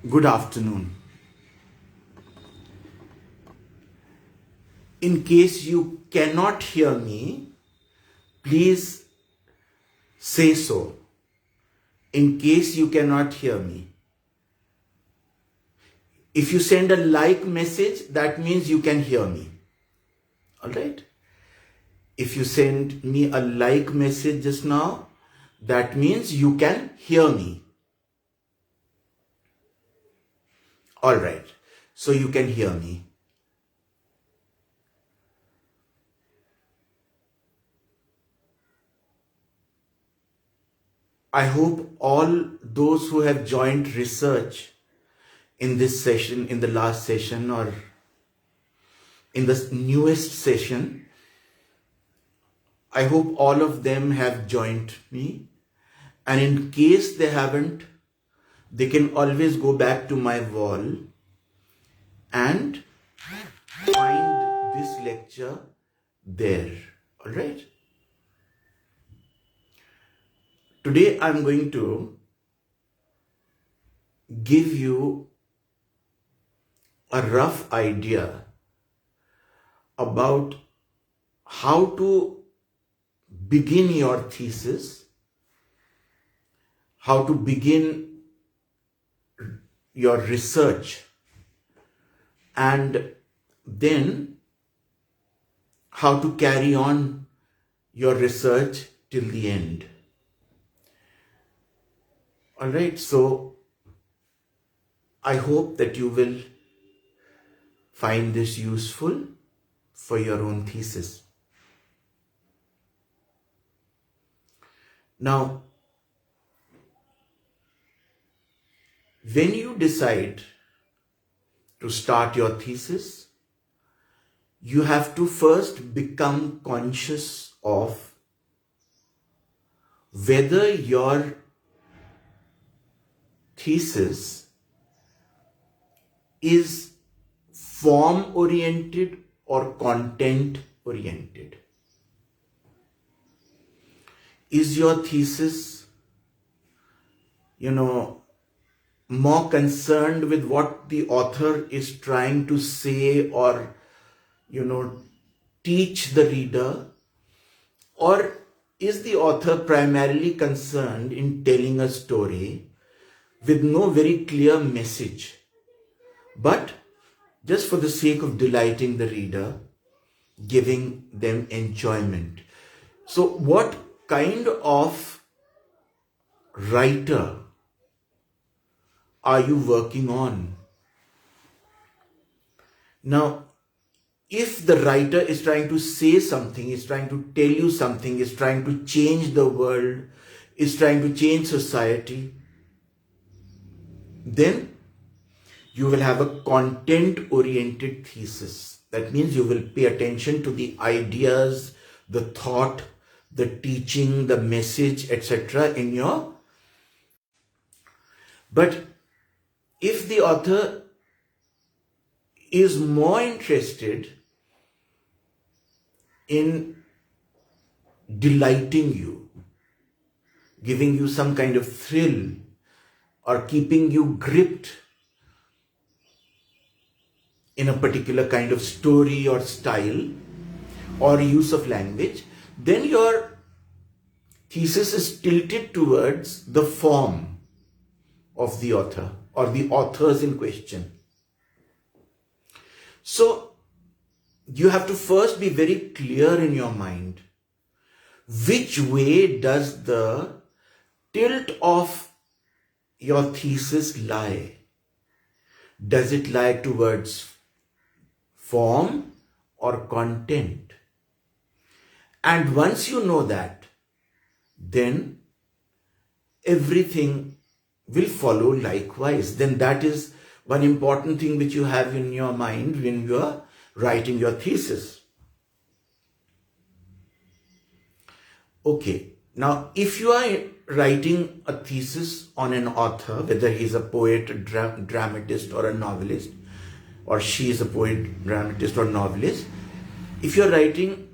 Good afternoon. In case you cannot hear me, please say so. In case you cannot hear me. If you send a like message, that means you can hear me. Alright? If you send me a like message just now, that means you can hear me. Alright. So you can hear me. I hope all those who have joined research in this session, in the last session, or in the newest session, I hope all of them have joined me. And in case they haven't, they can always go back to my wall and find this lecture there. All right? Today I'm going to give you a rough idea about how to begin your thesis, how to begin your research, and then how to carry on your research till the end. All right, so I hope that you will find this useful for your own thesis. Now, when you decide to start your thesis, you have to first become conscious of whether your thesis is form oriented or content oriented. Is your thesis, more concerned with what the author is trying to say or, teach the reader? Or is the author primarily concerned in telling a story with no very clear message, but just for the sake of delighting the reader, giving them enjoyment? So what kind of writer are you working on? Now, if the writer is trying to say something, is trying to tell you something, is trying to change the world, is trying to change society, then you will have a content-oriented thesis. That means you will pay attention to the ideas, the thought, the teaching, the message, etc. in your... But if the author is more interested in delighting you, giving you some kind of thrill, or keeping you gripped in a particular kind of story or style or use of language, then your thesis is tilted towards the form of the author or the authors in question. So you have to first be very clear in your mind which way does the tilt of your thesis lie. Does it lie towards form or content? And once you know that, then everything will follow likewise. Then that is one important thing which you have in your mind when you are writing your thesis. Okay, now if you are writing a thesis on an author, whether he is a poet, a dramatist, or a novelist, or she is a poet, dramatist, or novelist, if you are writing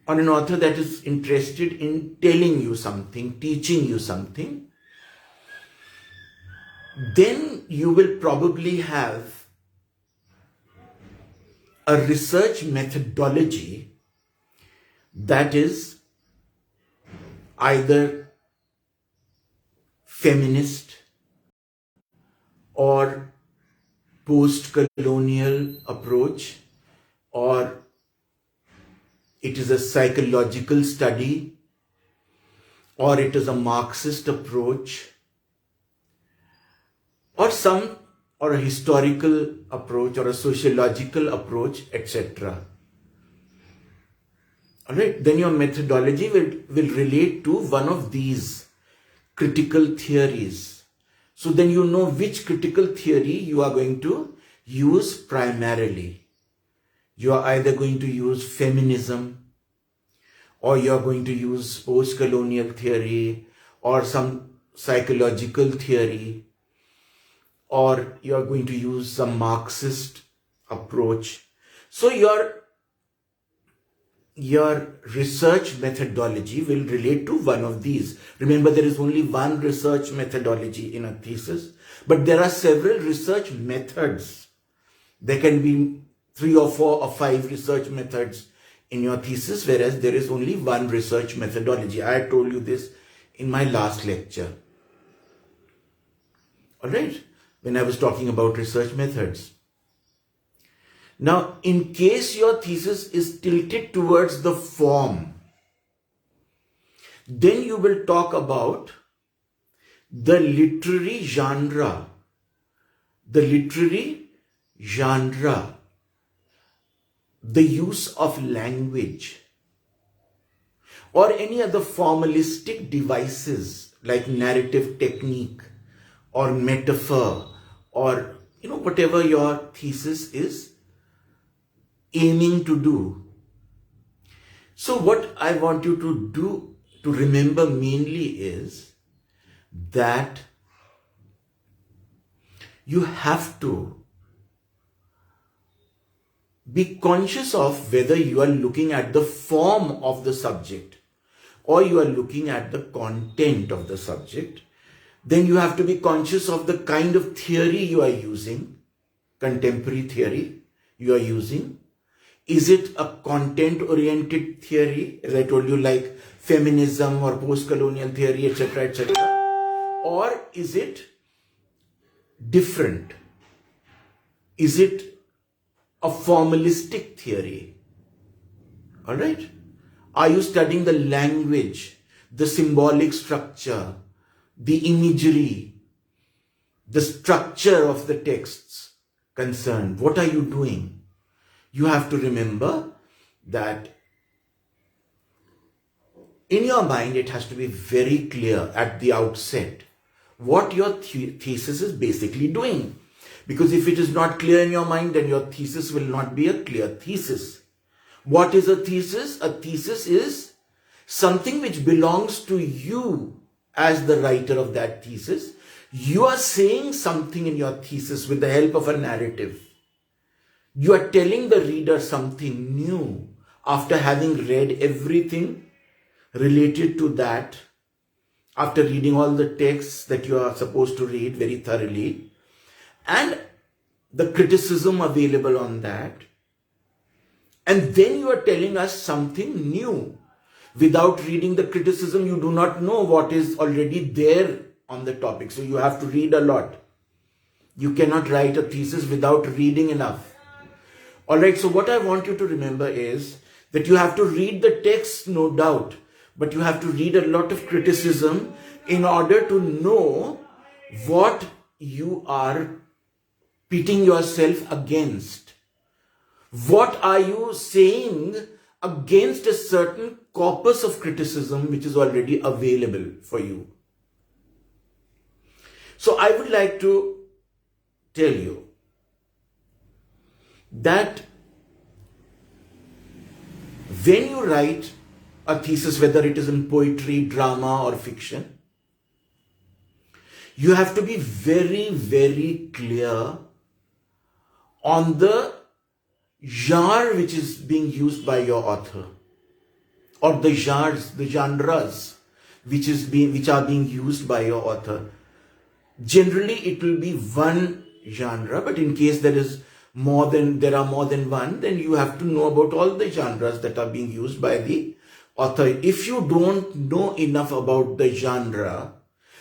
on an author that is interested in telling you something, teaching you something, Then you will probably have a research methodology that is either feminist or post-colonial approach, or it is a psychological study, or it is a Marxist approach, or a historical approach, or a sociological approach, etc. Alright, then your methodology will relate to one of these critical theories. So then you know which critical theory you are going to use primarily. You are either going to use feminism, or you are going to use post-colonial theory, or some psychological theory, or you are going to use some Marxist approach. So your research methodology will relate to one of these. Remember, there is only one research methodology in a thesis, but there are several research methods. There can be 3 or 4 or 5 research methods in your thesis, whereas there is only one research methodology. I told you this in my last lecture. Alright, when I was talking about research methods. Now, in case your thesis is tilted towards the form, then you will talk about the literary genre, the use of language, or any other formalistic devices like narrative technique or metaphor, or whatever your thesis is aiming to do. So what I want you to do, to remember mainly, is that you have to be conscious of whether you are looking at the form of the subject or you are looking at the content of the subject. Then you have to be conscious of the kind of theory you are using, contemporary theory you are using. Is it a content-oriented theory, as I told you, like feminism or post-colonial theory, etc., etc.? Or is it different? Is it a formalistic theory? All right? Are you studying the language, the symbolic structure, the imagery, the structure of the texts concerned? What are you doing? You have to remember that in your mind, it has to be very clear at the outset what your thesis is basically doing. Because if it is not clear in your mind, then your thesis will not be a clear thesis. What is a thesis? A thesis is something which belongs to you as the writer of that thesis. You are saying something in your thesis with the help of a narrative. You are telling the reader something new after having read everything related to that, after reading all the texts that you are supposed to read very thoroughly, and the criticism available on that. And then you are telling us something new. Without reading the criticism, you do not know what is already there on the topic. So you have to read a lot. You cannot write a thesis without reading enough. Alright, so what I want you to remember is that you have to read the text, no doubt, but you have to read a lot of criticism in order to know what you are pitting yourself against. What are you saying against a certain corpus of criticism which is already available for you? So I would like to tell you that when you write a thesis, whether it is in poetry, drama, or fiction, you have to be very, very clear on the genre which is being used by your author, or the genres which are being used by your author. Generally, it will be one genre, but in case there are more than one, then you have to know about all the genres that are being used by the author. If you don't know enough about the genre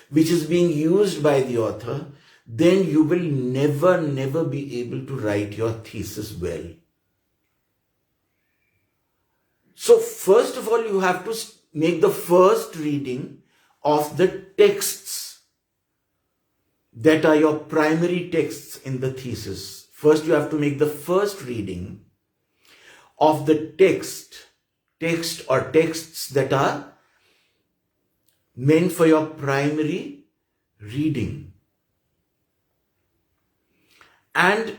which is being used by the author, then you will never be able to write your thesis well. So first of all, you have to make the first reading of the texts that are your primary texts in the thesis. First, you have to make the first reading of the text or texts that are meant for your primary reading. And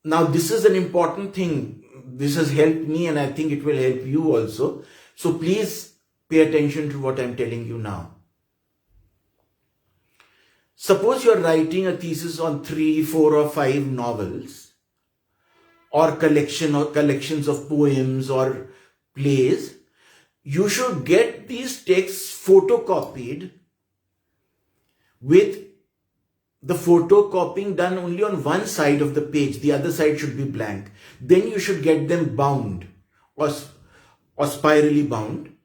now this is an important thing. This has helped me and I think it will help you also. So please pay attention to what I'm telling you now. Suppose you're writing a thesis on 3, 4 or 5 novels or collections of poems or plays. You should get these texts photocopied with the photocopying done only on one side of the page. The other side should be blank. Then you should get them bound or spirally bound,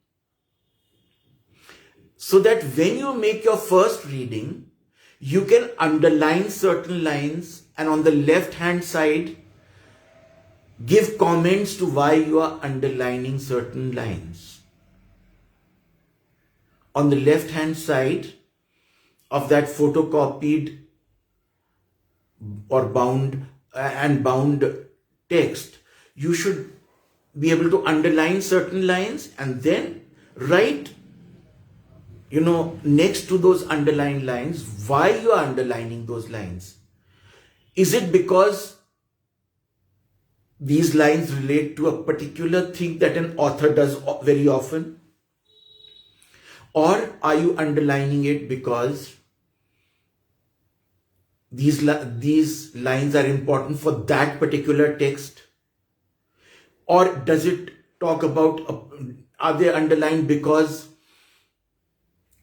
so that when you make your first reading, you can underline certain lines and on the left hand side give comments to why you are underlining certain lines. On the left hand side of that photocopied or bound text, you should be able to underline certain lines and then write, next to those underlined lines, why you are underlining those lines. Is it because these lines relate to a particular thing that an author does very often? Or are you underlining it because these lines are important for that particular text? Or does it talk about, are they underlined because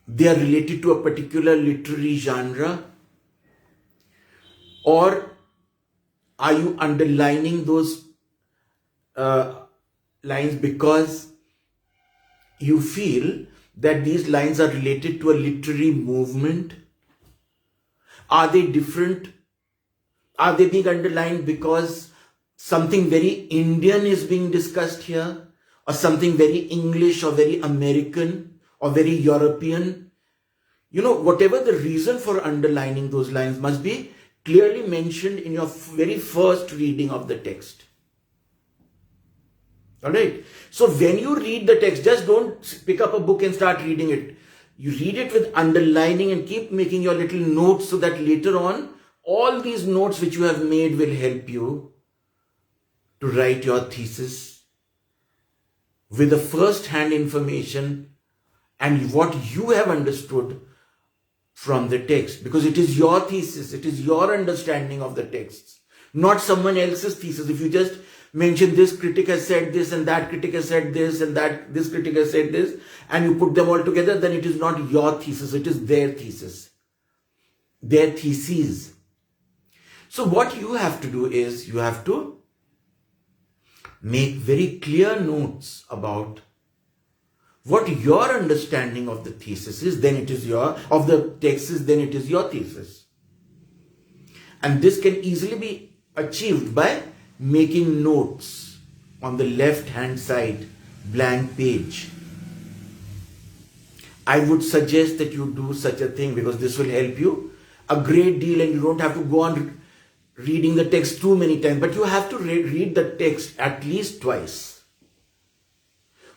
they are related to a particular literary genre? Or are you underlining those lines because you feel that these lines are related to a literary movement? Are they different? Are they being underlined because something very Indian is being discussed here, or something very English or very American or very European? Whatever the reason for underlining those lines must be clearly mentioned in your very first reading of the text. Alright? So when you read the text, just don't pick up a book and start reading it. You read it with underlining and keep making your little notes so that later on, all these notes which you have made will help you to write your thesis with the first-hand information and what you have understood from the text, because it is your thesis, it is your understanding of the texts, not someone else's thesis. If you just mention this critic has said this and that critic has said this and that this critic has said this, and you put them all together, then it is not your thesis, it is their thesis, their theses. So what you have to do is you have to make very clear notes about what your understanding of the thesis is, then it is of the text is, then it is your thesis. And this can easily be achieved by making notes on the left hand side, blank page. I would suggest that you do such a thing, because this will help you a great deal and you don't have to go on reading the text too many times, but you have to read the text at least twice.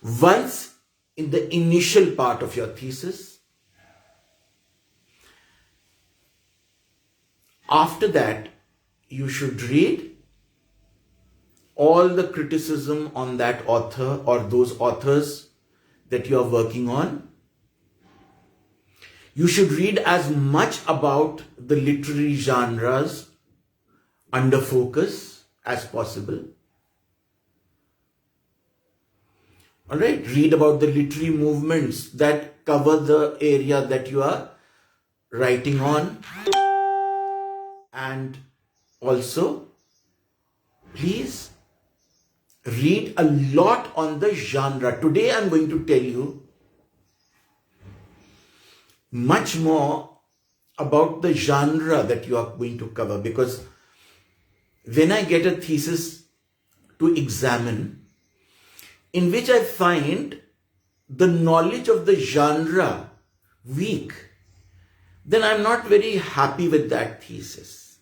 Once in the initial part of your thesis. After that, you should read all the criticism on that author or those authors that you are working on. You should read as much about the literary genres under focus as possible. Alright, read about the literary movements that cover the area that you are writing on, and also please read a lot on the genre. Today I'm going to tell you much more about the genre that you are going to cover, because when I get a thesis to examine in which I find the knowledge of the genre weak, then I'm not very happy with that thesis.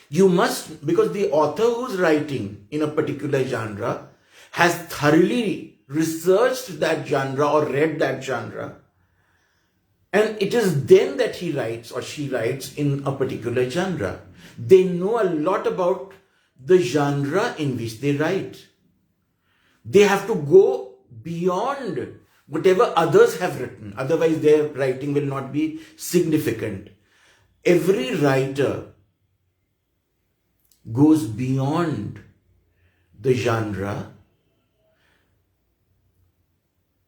You must, because the author who's writing in a particular genre has thoroughly researched that genre or read that genre, and it is then that he writes or she writes in a particular genre. They know a lot about the genre in which they write. They have to go beyond whatever others have written. Otherwise, their writing will not be significant. Every writer goes beyond the genre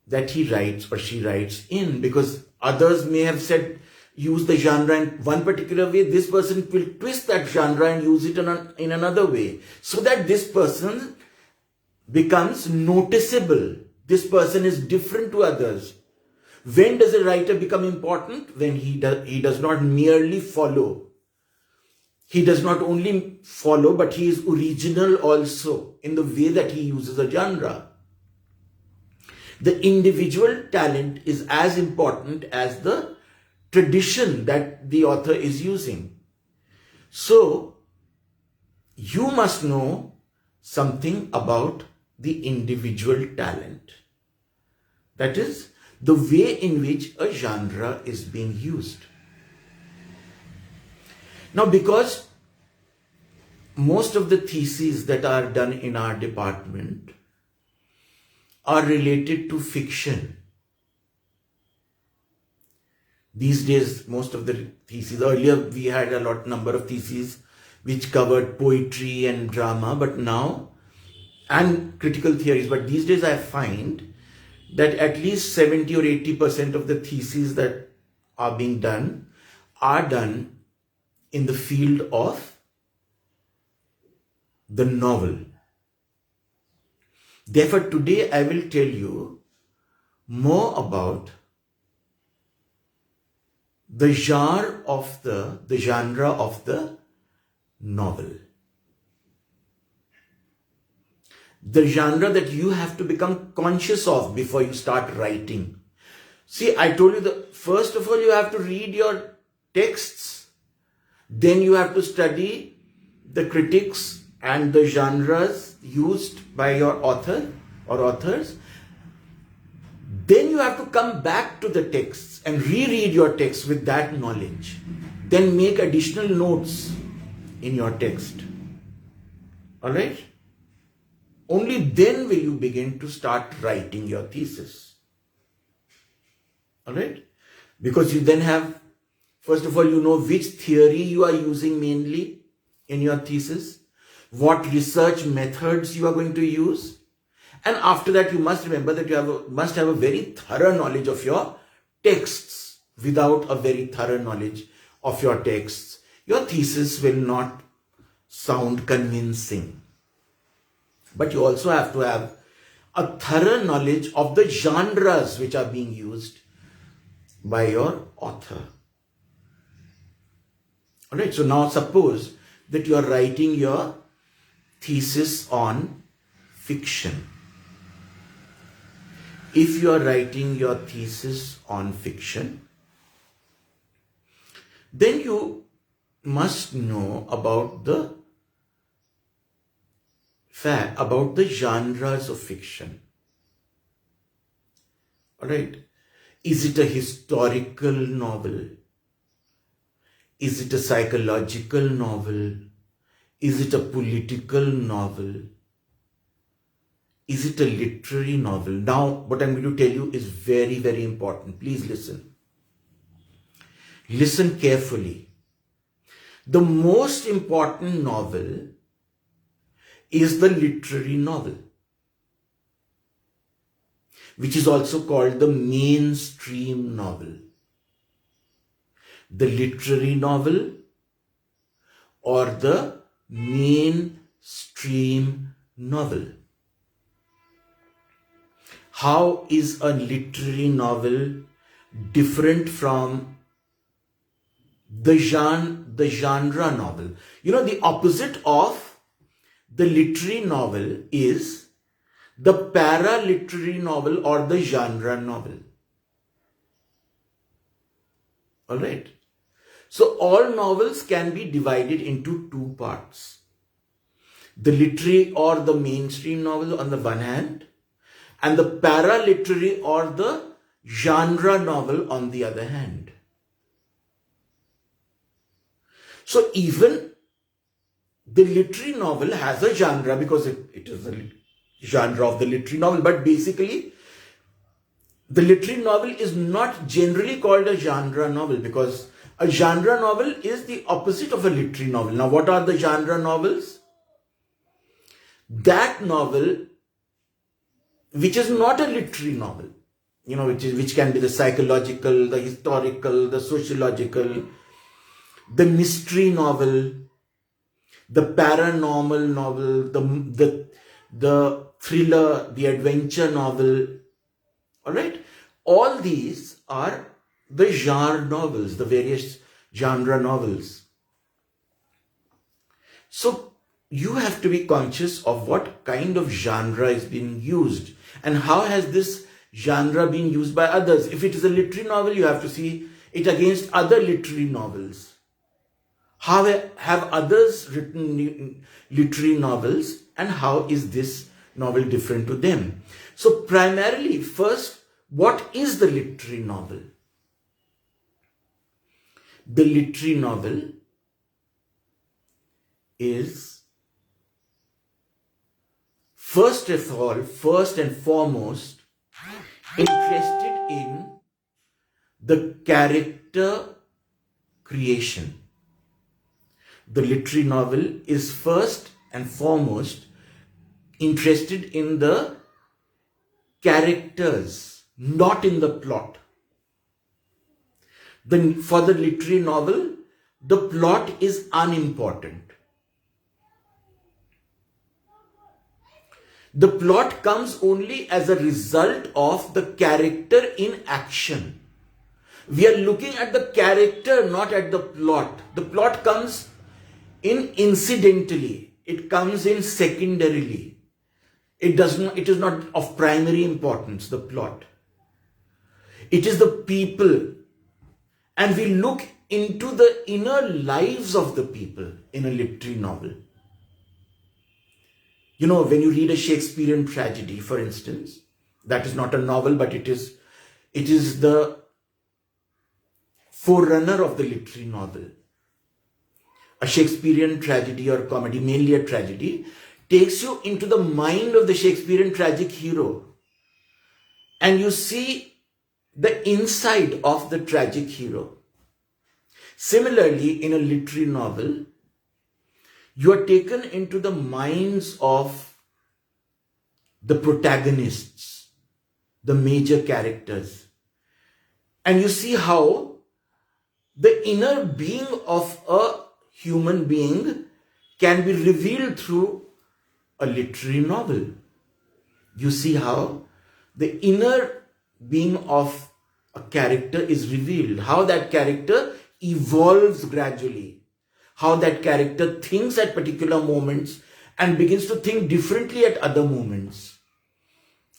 that he writes or she writes in, because others may have said use the genre in one particular way. This person will twist that genre and use it in another way, so that this person becomes noticeable. This person is different to others. When does a writer become important? When he does not merely follow. He does not only follow, but he is original also in the way that he uses a genre. The individual talent is as important as the tradition that the author is using. So, you must know something about the individual talent. That is, the way in which a genre is being used. Now, because most of the theses that are done in our department are related to fiction. These days, most of the theses, earlier we had a number of theses which covered poetry and drama, but now, and critical theories, but these days I find that at least 70 or 80% of the theses that are being done are done in the field of the novel. Therefore, today I will tell you more about the genre of the novel. The genre that you have to become conscious of before you start writing. See, I told you that first of all you have to read your texts. Then you have to study the critics and the genres used by your author or authors. Then you have to come back to the texts and reread your text with that knowledge. Then make additional notes in your text. Alright? Only then will you begin to start writing your thesis. Alright? Because you then have, first of all, you know which theory you are using mainly in your thesis, what research methods you are going to use. And after that, you must remember that you must have a very thorough knowledge of your texts. Without a very thorough knowledge of your texts, your thesis will not sound convincing. But you also have to have a thorough knowledge of the genres which are being used by your author. Alright, so now suppose that you are writing your thesis on fiction. If you are writing your thesis on fiction, then you must know about the genres of fiction. Alright, is it a historical novel? Is it a psychological novel? Is it a political novel? Is it a literary novel? Now, what I'm going to tell you is very, very important. Please listen. Listen carefully. The most important novel is the literary novel, which is also called the mainstream novel. the literary novel or the mainstream novel? How is a literary novel different from the genre novel? The opposite of the literary novel is the para-literary novel or the genre novel. Alright. So all novels can be divided into two parts. The literary or the mainstream novel on the one hand, and the para-literary or the genre novel on the other hand. So even the literary novel has a genre because it is the genre of the literary novel, but basically the literary novel is not generally called a genre novel because a genre novel is the opposite of a literary novel. Now, what are the genre novels? That novel which is not a literary novel, which can be the psychological, the historical, the sociological, the mystery novel, the paranormal novel, the thriller, the adventure novel. Alright? All these are the genre novels, the various genre novels. So you have to be conscious of what kind of genre is being used and how has this genre been used by others. If it is a literary novel, you have to see it against other literary novels. How have others written literary novels and how is this novel different to them? So primarily, first, what is the literary novel? The literary novel is first and foremost interested in the character creation. The literary novel is first and foremost interested in the characters, not in the plot. For the literary novel, the plot is unimportant. The plot comes only as a result of the character in action. We are looking at the character, not at the plot. The plot comes in incidentally. It comes in secondarily. It is not of primary importance, the plot. It is the people. And we look into the inner lives of the people in a literary novel. When you read a Shakespearean tragedy, for instance, that is not a novel, but it is the forerunner of the literary novel. A Shakespearean tragedy or comedy, mainly a tragedy, takes you into the mind of the Shakespearean tragic hero. And you see the inside of the tragic hero. Similarly, in a literary novel, you are taken into the minds of the protagonists, the major characters. And you see how the inner being of a human being can be revealed through a literary novel. You see how the inner being of a character is revealed, how that character evolves gradually, how that character thinks at particular moments and begins to think differently at other moments,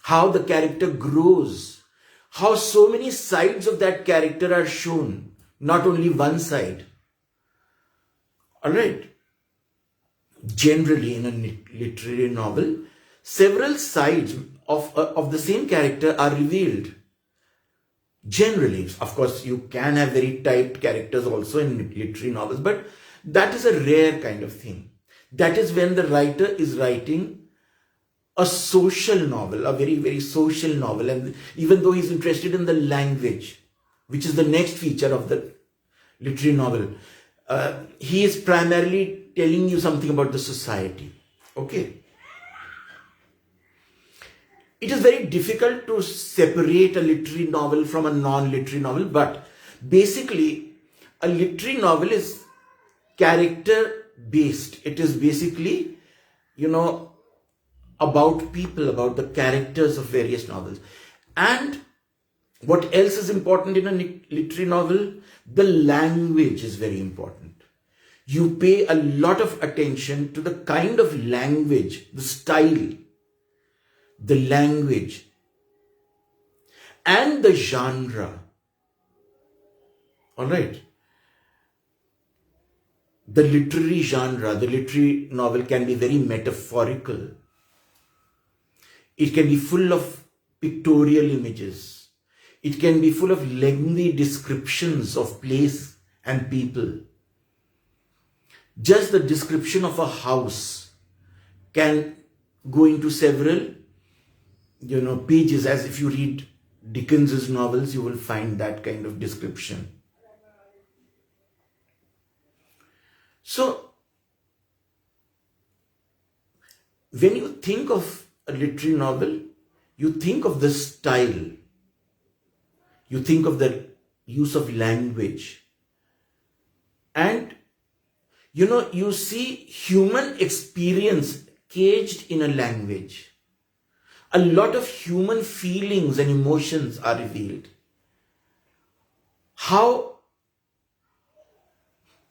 how the character grows, how so many sides of that character are shown, not only one side. Alright. Generally, in a literary novel, several sides of the same character are revealed. Generally, of course, you can have very typed characters also in literary novels, but that is a rare kind of thing. That is when the writer is writing a social novel, a very, very social novel, and even though he's interested in the language, which is the next feature of the literary novel, he is primarily telling you something about the society. Okay. It is very difficult to separate a literary novel from a non-literary novel, but basically a literary novel is character based. It is basically, about people, about the characters of various novels. And what else is important in a literary novel? The language is very important. You pay a lot of attention to the kind of language, the style, the language, and the genre. All right. The literary genre, the literary novel can be very metaphorical. It can be full of pictorial images. It can be full of lengthy descriptions of place and people. Just the description of a house can go into several, pages. As if you read Dickens's novels, you will find that kind of description. So, when you think of a literary novel, you think of the style, you think of the use of language, and you see human experience caged in a language. A lot of human feelings and emotions are revealed. How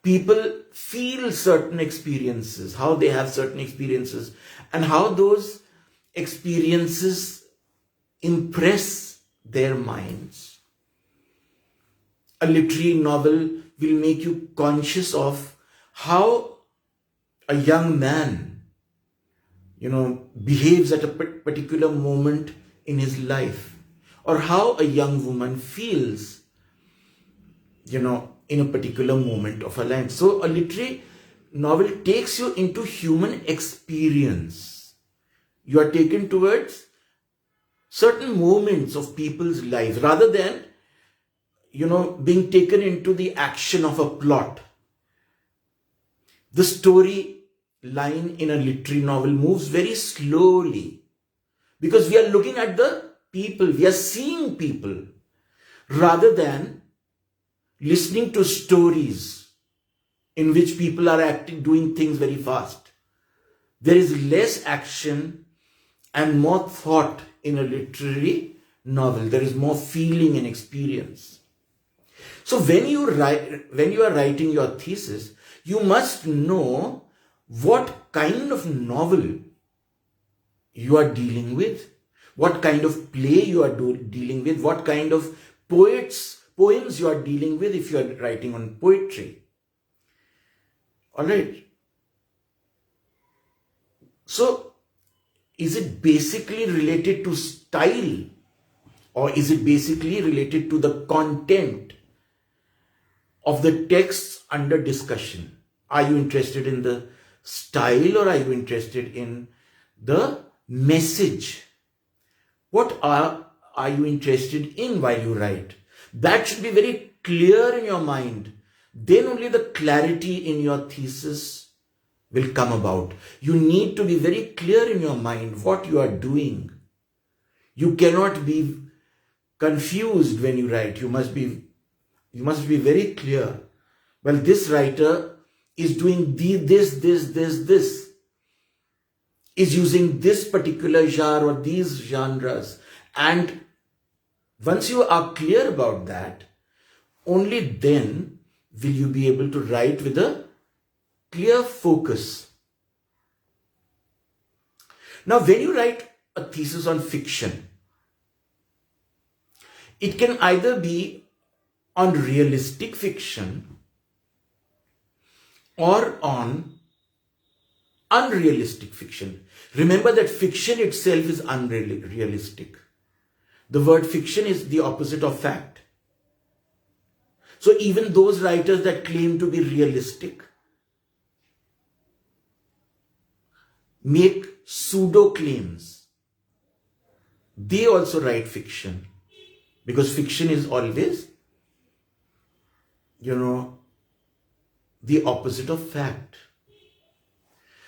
people feel certain experiences, how they have certain experiences, and how those experiences impress their minds. A literary novel will make you conscious of how a young man, behaves at a particular moment in his life, or how a young woman feels, in a particular moment of her life. So a literary novel takes you into human experience. You are taken towards certain moments of people's lives rather than, being taken into the action of a plot. The story line in a literary novel moves very slowly because we are looking at the people, we are seeing people rather than listening to stories in which people are doing things very fast. There is less action and more thought in a literary novel. There is more feeling and experience. So when you are writing your thesis, you must know what kind of novel you are dealing with, what kind of play you are dealing with, what kind of poems you are dealing with if you are writing on poetry. All right. So, is it basically related to style, or is it basically related to the content of the texts under discussion? Are you interested in the style, or are you interested in the message? What are you interested in while you write? That should be very clear in your mind. Then only the clarity in your thesis will come about. You need to be very clear in your mind what you are doing. You cannot be confused when you write. You must be very clear. Well, this writer is doing this, is using this particular genre or these genres. And once you are clear about that, only then will you be able to write with a clear focus. Now, when you write a thesis on fiction, it can either be on realistic fiction or on unrealistic fiction. Remember that fiction itself is unrealistic. The word fiction is the opposite of fact. So even those writers that claim to be realistic make pseudo claims. They also write fiction, because fiction is always, the opposite of fact.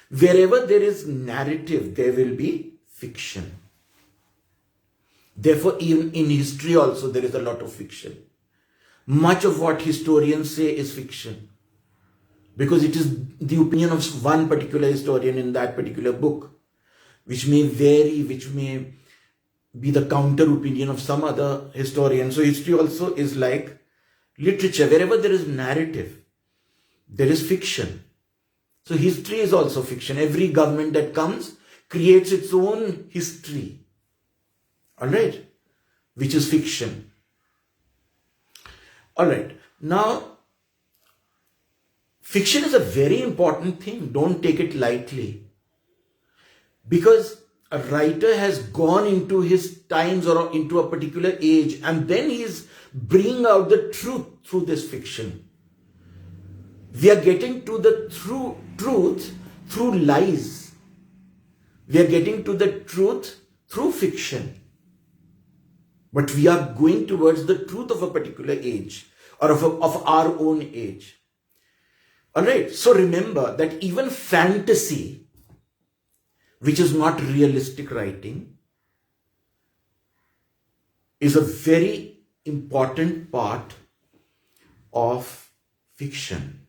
Wherever there is narrative, there will be fiction. Therefore, even in history also, there is a lot of fiction. much of what historians say is fiction, because it is the opinion of one particular historian in that particular book, which may vary, which may be the counter opinion of some other historian. So history also is like literature. Wherever there is narrative, there is fiction. So history is also fiction. Every government that comes creates its own history, all right, which is fiction. All right. Now, fiction is a very important thing. Don't take it lightly. Because a writer has gone into his times or into a particular age, and then he is bringing out the truth through this fiction. We are getting to the truth through lies. We are getting to the truth through fiction. But we are going towards the truth of a particular age, or of our own age. All right. So remember that even fantasy, which is not realistic writing, is a very important part of fiction.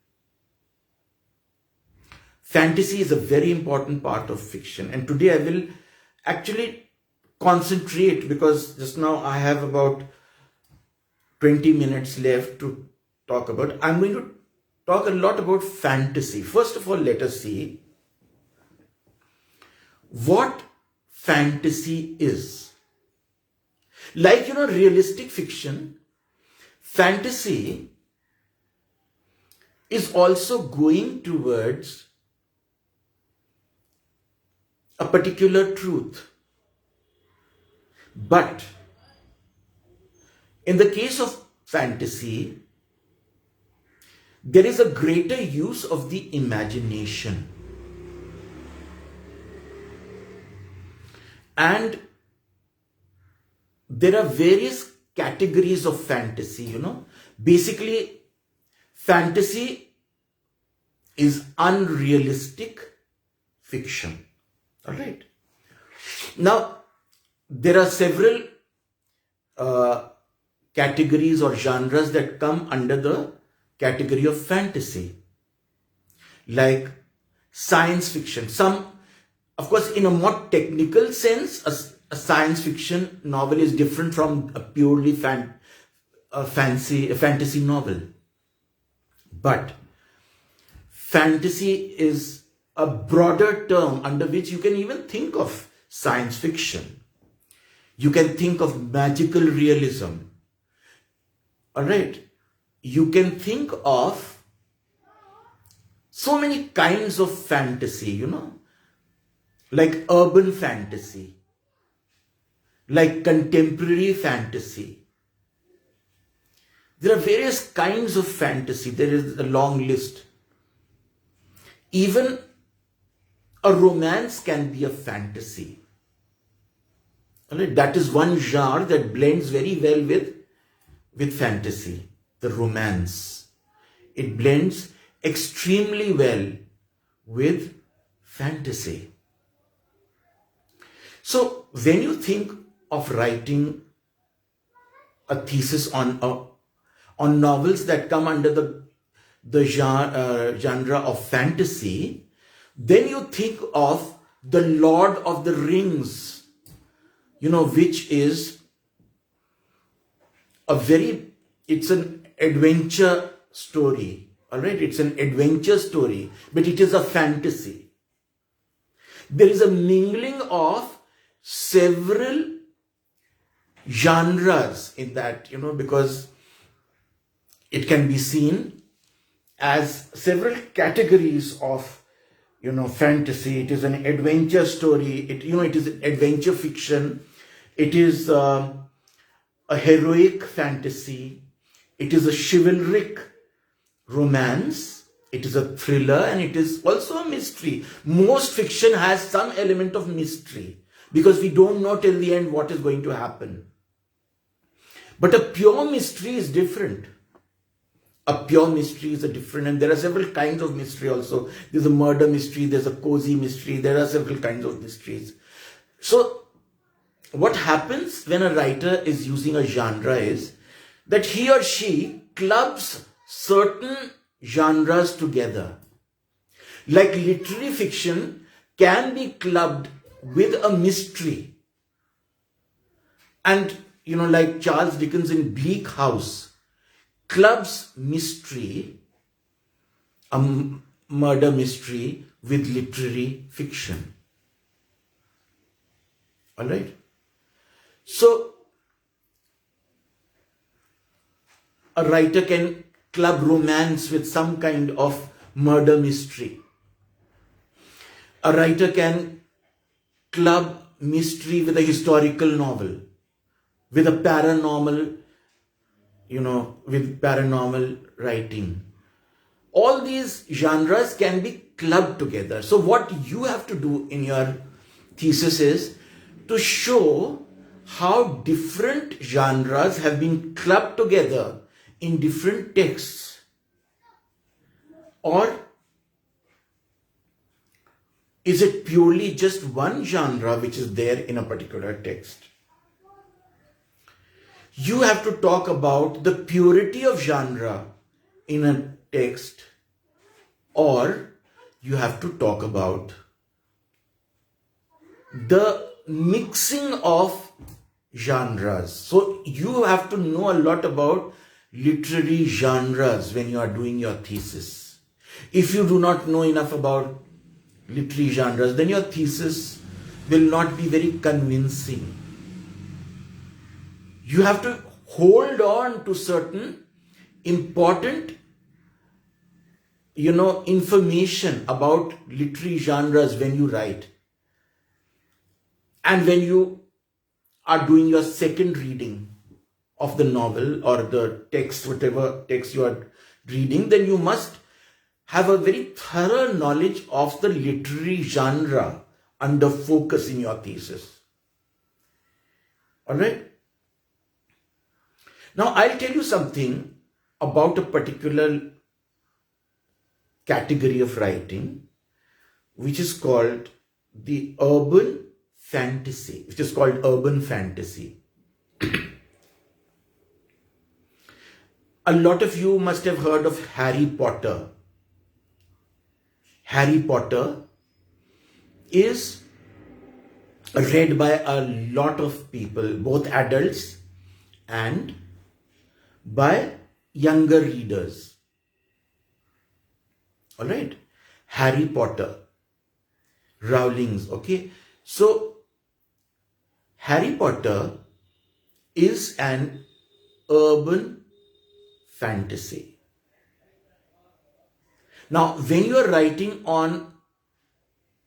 Fantasy is a very important part of fiction. And today I will actually concentrate, because just now I have about 20 minutes left to talk about. I'm going to talk a lot about fantasy. First of all, let us see what fantasy is. Like, realistic fiction, fantasy is also going towards a particular truth. But in the case of fantasy, there is a greater use of the imagination. And there are various categories of fantasy, Basically, fantasy is unrealistic fiction. All right. Now, there are several categories or genres that come under the category of fantasy, like science fiction. Of course, in a more technical sense, a science fiction novel is different from a purely fantasy novel. But fantasy is a broader term under which you can even think of science fiction. You can think of magical realism. All right. You can think of so many kinds of fantasy, like urban fantasy, like contemporary fantasy. There are various kinds of fantasy. There is a long list. Even a romance can be a fantasy. All right? That is one genre that blends very well with fantasy, the romance. It blends extremely well with fantasy. So when you think of writing a thesis on novels that come under the genre of fantasy, then you think of the Lord of the Rings, which is it's an adventure story. All right, it's an adventure story, but it is a fantasy. There is a mingling of several genres in that, because it can be seen as several categories of, fantasy. It is an adventure story. It is adventure fiction. It is a heroic fantasy. It is a chivalric romance. It is a thriller, and it is also a mystery. Most fiction has some element of mystery because we don't know till the end what is going to happen. But a pure mystery is different. A pure mystery is different, and there are several kinds of mystery also. There's a murder mystery, there's a cozy mystery, there are several kinds of mysteries. So what happens when a writer is using a genre is that he or she clubs certain genres together. Like literary fiction can be clubbed with a mystery. And, like Charles Dickens in Bleak House clubs mystery, a murder mystery, with literary fiction. All right? So, a writer can club romance with some kind of murder mystery. A writer can club mystery with a historical novel, with a paranormal, with paranormal writing. All these genres can be clubbed together. So what you have to do in your thesis is to show how different genres have been clubbed together in different texts. Or is it purely just one genre which is there in a particular text? You have to talk about the purity of genre in a text, or you have to talk about the mixing of genres. So you have to know a lot about literary genres when you are doing your thesis. If you do not know enough about literary genres, then your thesis will not be very convincing. You have to hold on to certain important, information about literary genres when you write. And when you are doing your second reading of the novel or the text, whatever text you are reading, then you must have a very thorough knowledge of the literary genre under focus in your thesis. All right? Now, I'll tell you something about a particular category of writing, which is called the urban fantasy, which is called urban fantasy. A lot of you must have heard of Harry Potter. Harry Potter is read by a lot of people, both adults and by younger readers. All right? Harry Potter, Rowling's, okay? So, Harry Potter is an urban fantasy. Now, when you are writing on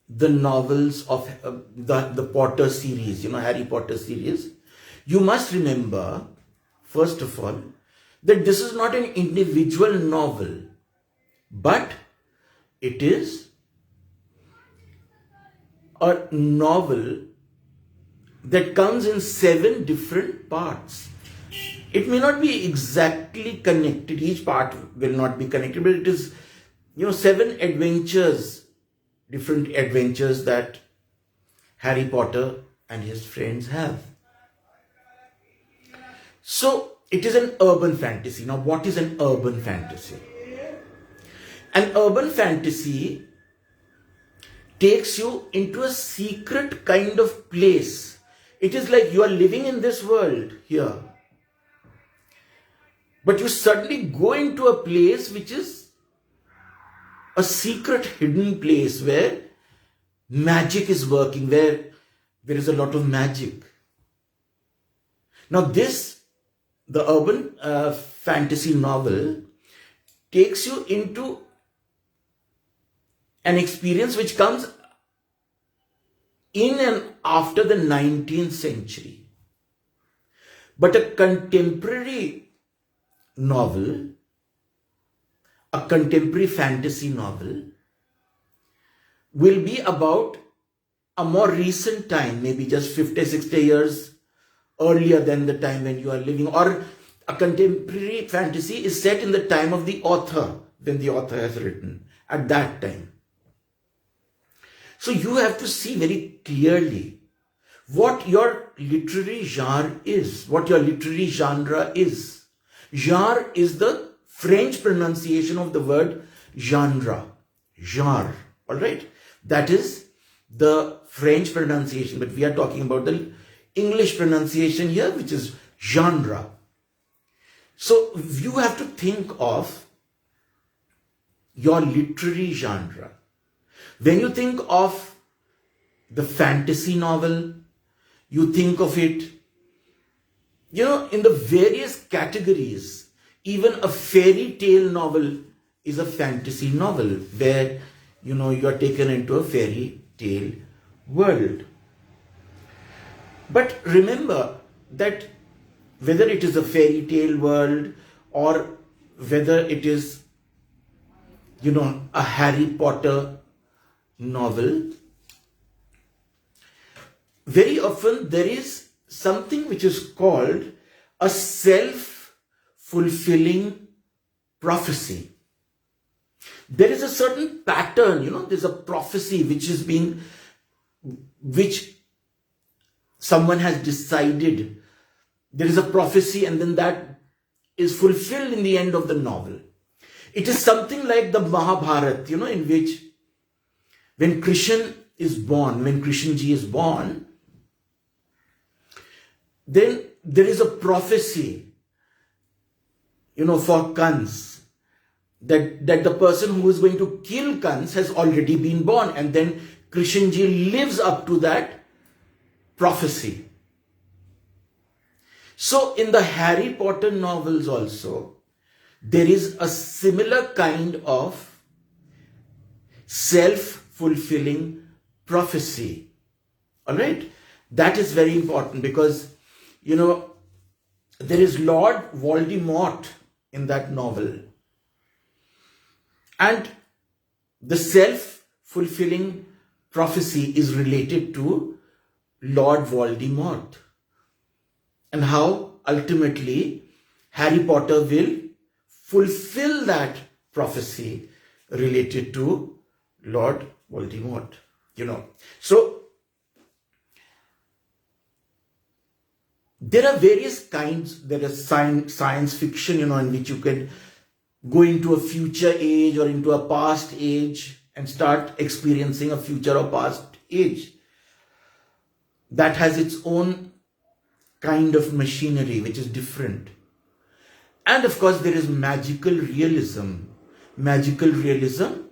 the novels of the Potter series, Harry Potter series, you must remember, first of all, that this is not an individual novel, but it is a novel that comes in 7 different parts. It may not be exactly connected, each part will not be connected, but it is, 7 adventures, different adventures that Harry Potter and his friends have. So, it is an urban fantasy. Now, what is an urban fantasy? An urban fantasy takes you into a secret kind of place. It is like you are living in this world here, but you suddenly go into a place which is a secret hidden place where magic is working, where there is a lot of magic. Now the urban fantasy novel takes you into an experience which comes in and after the 19th century. But a contemporary novel, a contemporary fantasy novel, will be about a more recent time, maybe just 50, 60 years earlier than the time when you are living. Or a contemporary fantasy is set in the time of the author, when the author has written, at that time. So you have to see very clearly what your literary genre is, what your literary genre is. Genre is the French pronunciation of the word genre. Genre. Alright? That is the French pronunciation, but we are talking about the English pronunciation here, which is genre. So you have to think of your literary genre. When you think of the fantasy novel, you think of it, in the various categories. Even a fairy tale novel is a fantasy novel where, you are taken into a fairy tale world. But remember that whether it is a fairy tale world or whether it is, a Harry Potter novel, very often there is something which is called a self-fulfilling prophecy. There is a certain pattern, there's a prophecy which someone has decided. There is a prophecy and then that is fulfilled in the end of the novel. It is something like the Mahabharata, in which when Krishna Ji is born, then there is a prophecy, for Kans, that the person who is going to kill Kans has already been born, and then Krishna Ji lives up to that prophecy. So in the Harry Potter novels also, there is a similar kind of self-fulfilling prophecy. Alright? That is very important because, there is Lord Voldemort in that novel. And the self-fulfilling prophecy is related to Lord Voldemort. And how ultimately Harry Potter will fulfill that prophecy related to Lord Voldemort. So there are various kinds. There is science fiction, in which you can go into a future age or into a past age and start experiencing a future or past age. That has its own kind of machinery, which is different. And of course, there is magical realism. Magical realism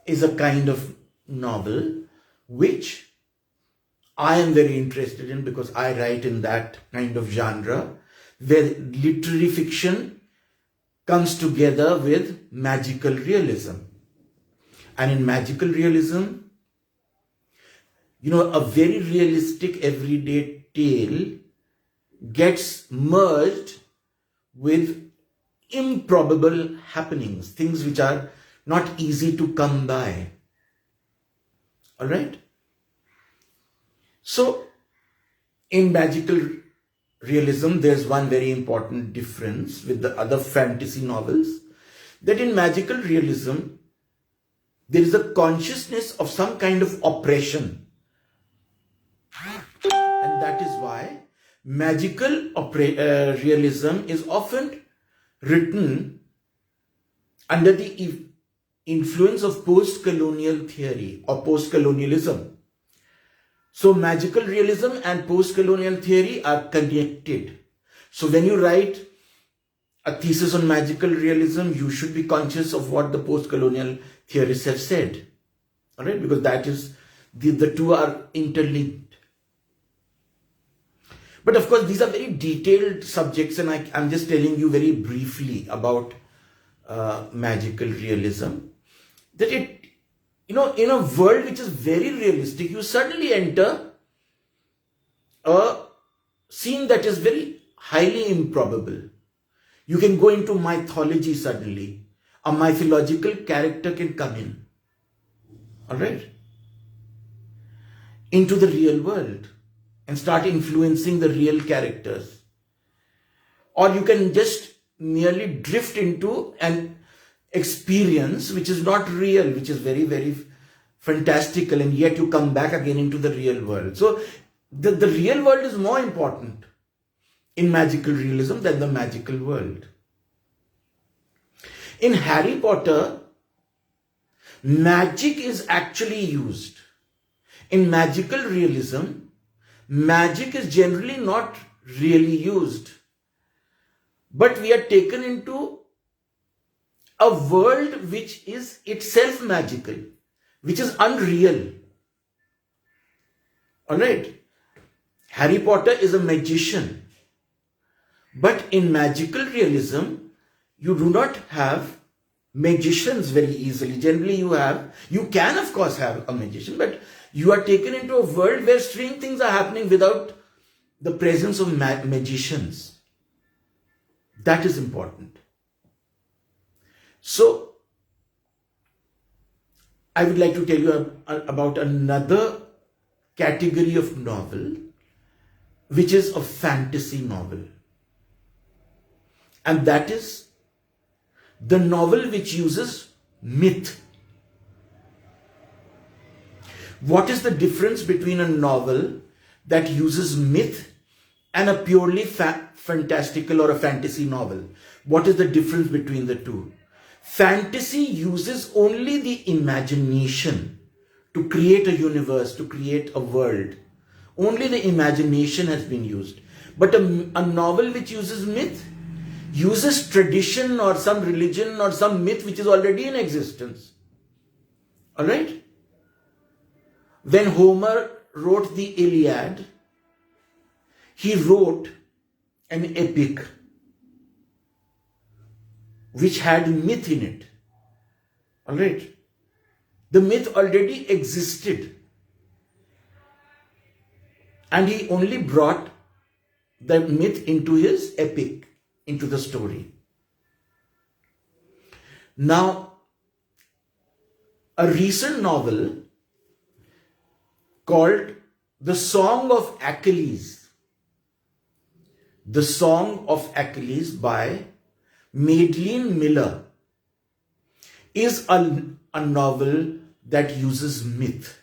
is a kind of novel which I am very interested in because I write in that kind of genre where literary fiction comes together with magical realism. And in magical realism, a very realistic everyday tale gets merged with improbable happenings, things which are not easy to come by. All right? So, in magical realism, there's one very important difference with the other fantasy novels, that in magical realism, there is a consciousness of some kind of oppression. And that is why magical realism is often written under the influence of post-colonial theory or post-colonialism. So magical realism and post-colonial theory are connected. So when you write a thesis on magical realism, you should be conscious of what the post-colonial theorists have said. All right, because that is, the two are interlinked. But of course, these are very detailed subjects, and I'm just telling you very briefly about magical realism. That it, in a world which is very realistic, you suddenly enter a scene that is very highly improbable. You can go into mythology suddenly. A mythological character can come in. All right? Into the real world and start influencing the real characters. Or you can just merely drift into an experience which is not real, which is very, very fantastical, and yet you come back again into the real world. So the real world is more important in magical realism than the magical world. In Harry Potter, magic is actually used. In magical realism, magic is generally not really used. But we are taken into a world which is itself magical, which is unreal. Alright? Harry Potter is a magician. But in magical realism, you do not have magicians very easily. Generally you can of course have a magician, but you are taken into a world where strange things are happening without the presence of magicians. That is important. So, I would like to tell you about another category of novel, which is a fantasy novel. And that is the novel which uses myth. What is the difference between a novel that uses myth and a purely fantastical or a fantasy novel? What is the difference between the two? Fantasy uses only the imagination to create a universe, to create a world. Only the imagination has been used. But a novel which uses myth uses tradition or some religion or some myth which is already in existence. Alright? When Homer wrote the Iliad, he wrote an epic which had myth in it. Alright? The myth already existed. And he only brought the myth into his epic, into the story. Now, a recent novel called The Song of Achilles. The Song of Achilles by Madeline Miller is a novel that uses myth.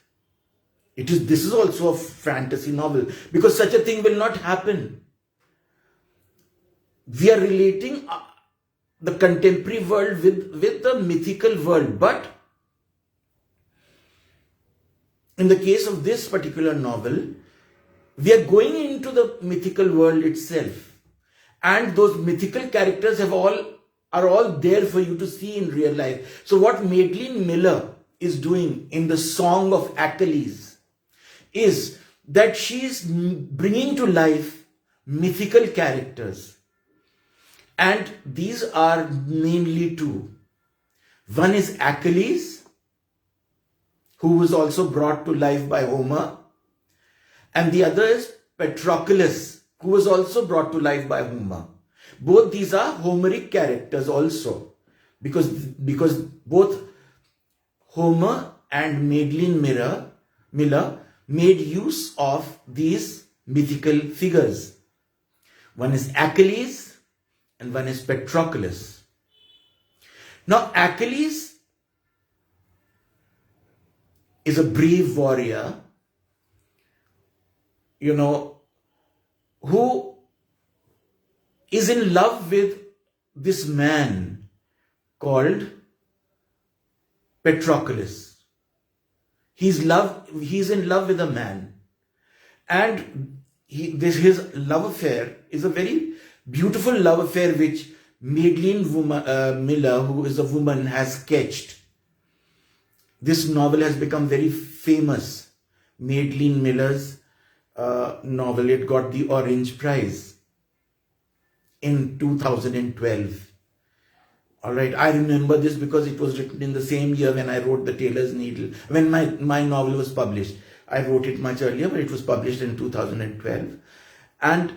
This is also a fantasy novel because such a thing will not happen. We are relating the contemporary world with the mythical world, but in the case of this particular novel, we are going into the mythical world itself. And those mythical characters are all there for you to see in real life. So what Madeline Miller is doing in The Song of Achilles is that she is bringing to life mythical characters. And these are mainly two. One is Achilles, who was also brought to life by Homer. And the other is Patroclus, who was also brought to life by Homer. Both these are Homeric characters also, because both Homer and Madeline Miller made use of these mythical figures. One is Achilles and one is Patroclus. Now, Achilles is a brave warrior, who is in love with this man called Patroclus. He's in love with a man. And his love affair is a very beautiful love affair which Madeline Miller, who is a woman, has sketched. This novel has become very famous. Madeline Miller's novel, it got the Orange Prize in 2012. Alright, I remember this because it was written in the same year when I wrote The Tailor's Needle. When my novel was published. I wrote it much earlier, but it was published in 2012. And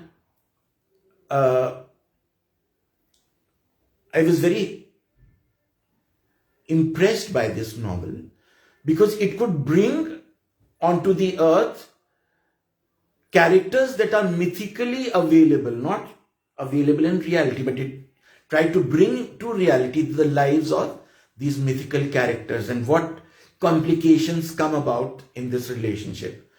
I was very impressed by this novel because it could bring onto the earth characters that are mythically available, not available in reality, but it tried to bring to reality the lives of these mythical characters and what complications come about in this relationship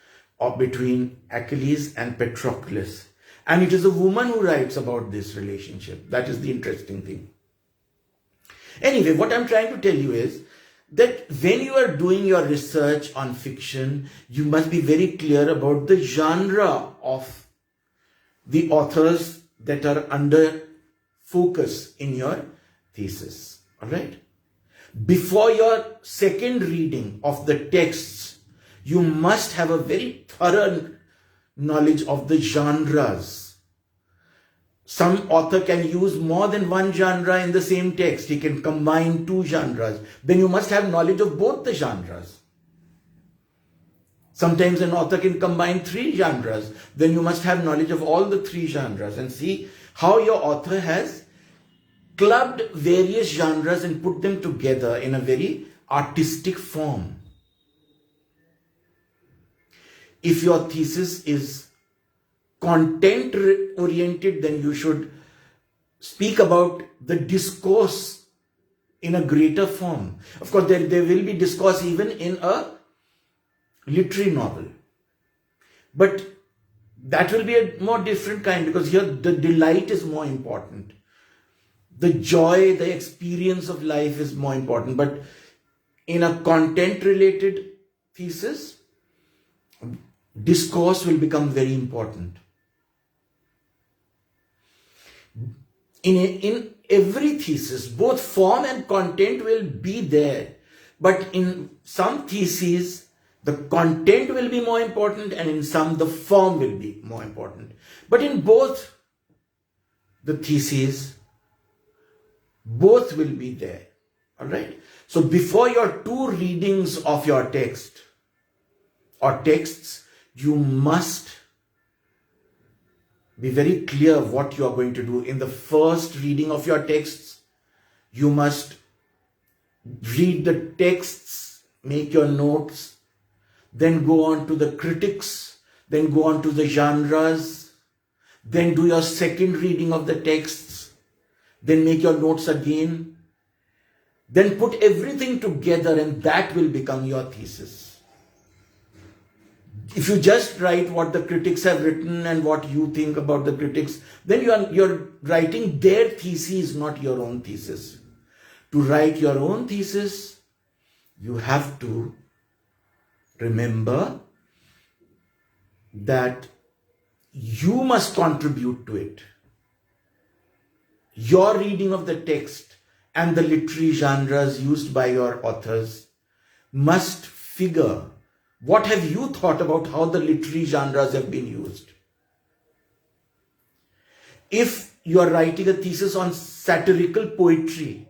between Achilles and Patroclus. And it is a woman who writes about this relationship. That is the interesting thing. Anyway, what I'm trying to tell you is that when you are doing your research on fiction, you must be very clear about the genre of the authors that are under focus in your thesis. All right? Before your second reading of the texts, you must have a very thorough knowledge of the genres. Some author can use more than one genre in the same text. He can combine two genres. Then you must have knowledge of both the genres. Sometimes an author can combine three genres. Then you must have knowledge of all the three genres and see how your author has clubbed various genres and put them together in a very artistic form. If your thesis is content oriented, then you should speak about the discourse in a greater form. Of course, there will be discourse even in a literary novel. But that will be a more different kind, because here the delight is more important. The joy, the experience of life is more important. But in a content related thesis, discourse will become very important. In every thesis, both form and content will be there. But in some theses, the content will be more important, and in some, the form will be more important. But in both the theses, both will be there. All right? So before your two readings of your text or texts, you must be very clear what you are going to do. In the first reading of your texts, you must read the texts, make your notes, then go on to the critics, then go on to the genres, then do your second reading of the texts, then make your notes again, then put everything together, and that will become your thesis. If you just write what the critics have written and what you think about the critics, then you're writing their thesis, not your own thesis. To write your own thesis, you have to remember that you must contribute to it. Your reading of the text and the literary genres used by your authors must figure. What have you thought about how the literary genres have been used? If you are writing a thesis on satirical poetry,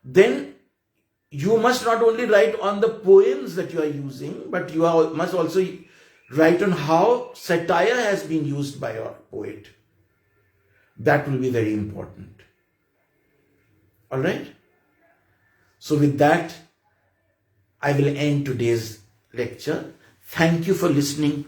then you must not only write on the poems that you are using, but you must also write on how satire has been used by your poet. That will be very important. All right? So with that, I will end today's lecture. Thank you for listening